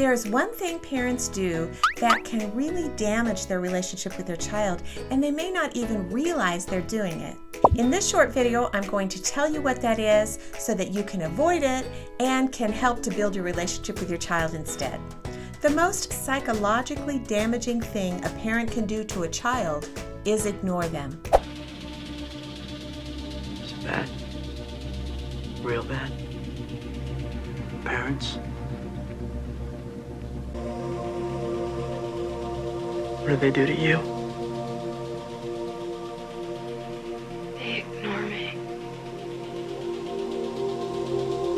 There's one thing parents do that can really damage their relationship with their child, and they may not even realize they're doing it. In this short video, I'm going to tell you what that is so that you can avoid it and can help to build your relationship with your child instead. The most psychologically damaging thing a parent can do to a child is ignore them. Is it bad? Real bad? Parents? What do they do to you? They ignore me.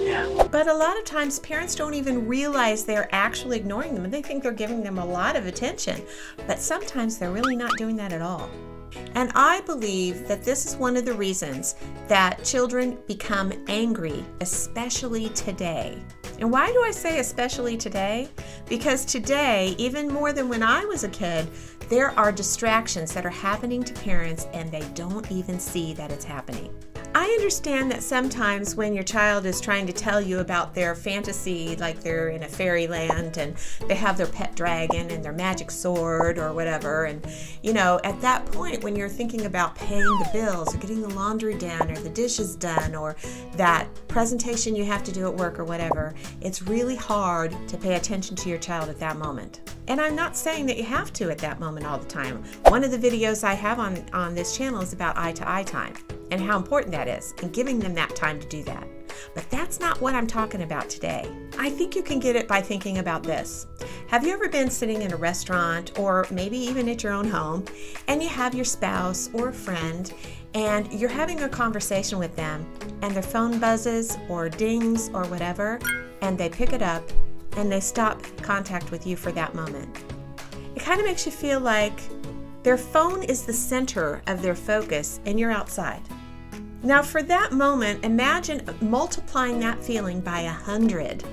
Yeah. But a lot of times parents don't even realize they're actually ignoring them, and they think they're giving them a lot of attention, but sometimes they're really not doing that at all. And I believe that this is one of the reasons that children become angry, especially today. And why do I say especially today? Because today, even more than when I was a kid, there are distractions that are happening to parents and they don't even see that it's happening. I understand that sometimes when your child is trying to tell you about their fantasy, like they're in a fairyland and they have their pet dragon and their magic sword or whatever, and at that point when you're thinking about paying the bills or getting the laundry done or the dishes done or that presentation you have to do at work or whatever, it's really hard to pay attention to your child at that moment. And I'm not saying that you have to at that moment all the time. One of the videos I have on this channel is about eye-to-eye time and how important that is and giving them that time to do that. But that's not what I'm talking about today. I think you can get it by thinking about this. Have you ever been sitting in a restaurant or maybe even at your own home and you have your spouse or a friend and you're having a conversation with them and their phone buzzes or dings or whatever and they pick it up and they stop contact with you for that moment? It kind of makes you feel like their phone is the center of their focus and you're outside. Now for that moment, imagine multiplying that feeling by 100.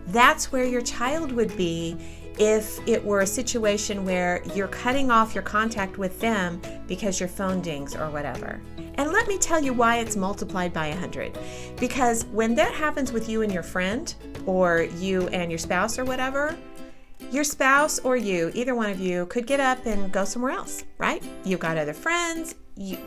That's where your child would be if it were a situation where you're cutting off your contact with them because your phone dings or whatever. And let me tell you why it's multiplied by 100. Because when that happens with you and your friend, or you and your spouse or whatever, your spouse or you, either one of you, could get up and go somewhere else, right? You've got other friends. You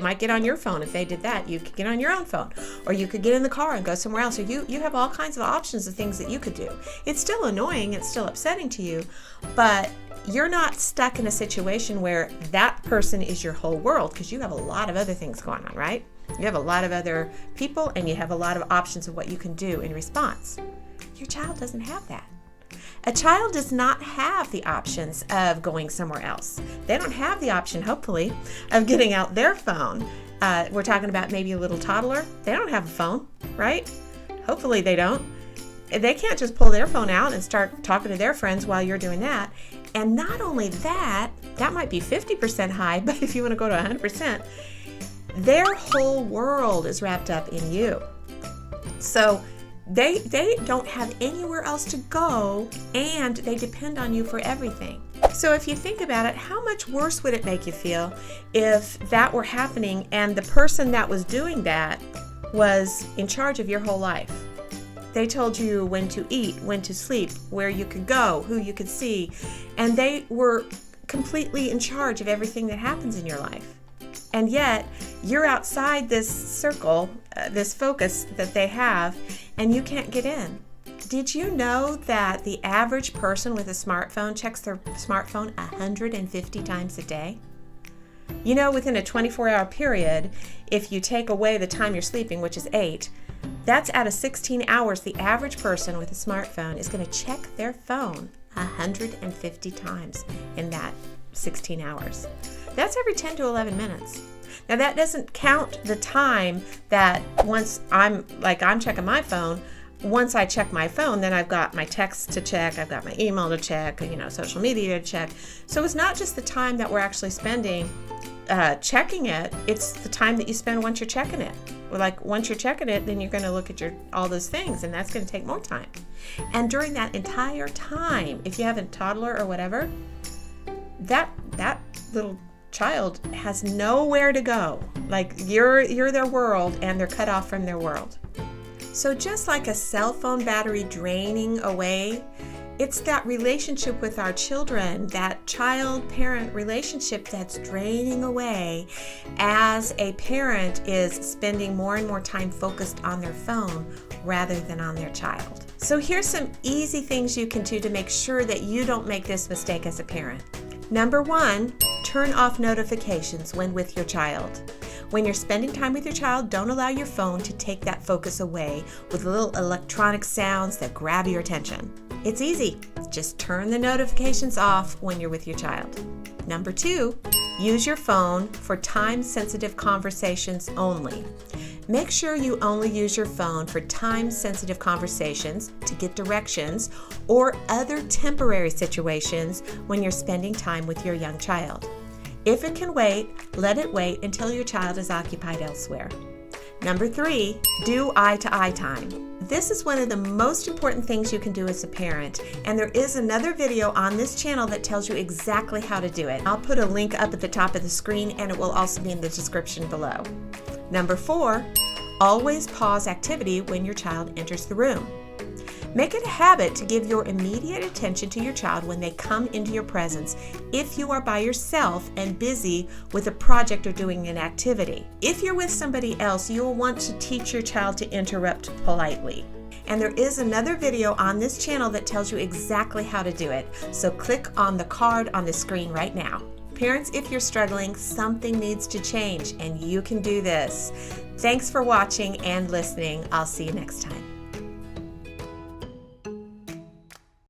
might get on your phone. If they did that, you could get on your own phone, or you could get in the car and go somewhere else, or you have all kinds of options of things that you could do. It's still annoying, it's still upsetting to you, but you're not stuck in a situation where that person is your whole world, because you have a lot of other things going on, right? You have a lot of other people and you have a lot of options of what you can do in response. Your child doesn't have that. A child does not have the options of going somewhere else. They don't have the option, hopefully, of getting out their phone. We're talking about maybe a little toddler. They don't have a phone, right? Hopefully they don't. They can't just pull their phone out and start talking to their friends while you're doing that. And not only that, that might be 50% high, but if you want to go to 100%, their whole world is wrapped up in you. So they don't have anywhere else to go, and they depend on you for everything. So if you think about it, how much worse would it make you feel if that were happening and the person that was doing that was in charge of your whole life? They told you when to eat, when to sleep, where you could go, who you could see, and they were completely in charge of everything that happens in your life. And yet, you're outside this circle, this focus that they have, and you can't get in. Did you know that the average person with a smartphone checks their smartphone 150 times a day? Within a 24-hour period, if you take away the time you're sleeping, which is 8, that's out of 16 hours, the average person with a smartphone is going to check their phone 150 times in that 16 hours. That's every 10 to 11 minutes. Now that doesn't count the time that once I'm checking my phone, once I check my phone, then I've got my texts to check, I've got my email to check, social media to check. So it's not just the time that we're actually spending checking it, it's the time that you spend once you're checking it. Once you're checking it, then you're going to look at all those things, and that's going to take more time. And during that entire time, if you have a toddler or whatever, that little child has nowhere to go. You're their world, and they're cut off from their world. So just like a cell phone battery draining away It's that relationship with our children, that child-parent relationship that's draining away as a parent is spending more and more time focused on their phone rather than on their child. So here's some easy things you can do to make sure that you don't make this mistake as a parent. Number 1, turn off notifications when with your child. When you're spending time with your child, don't allow your phone to take that focus away with little electronic sounds that grab your attention. It's easy. Just turn the notifications off when you're with your child. Number 2, use your phone for time-sensitive conversations only. Make sure you only use your phone for time-sensitive conversations to get directions or other temporary situations when you're spending time with your young child. If it can wait, let it wait until your child is occupied elsewhere. Number 3, do eye-to-eye time. This is one of the most important things you can do as a parent, and there is another video on this channel that tells you exactly how to do it. I'll put a link up at the top of the screen, and it will also be in the description below. Number 4, always pause activity when your child enters the room. Make it a habit to give your immediate attention to your child when they come into your presence if you are by yourself and busy with a project or doing an activity. If you're with somebody else, you'll want to teach your child to interrupt politely. And there is another video on this channel that tells you exactly how to do it. So click on the card on the screen right now. Parents, if you're struggling, something needs to change and you can do this. Thanks for watching and listening. I'll see you next time.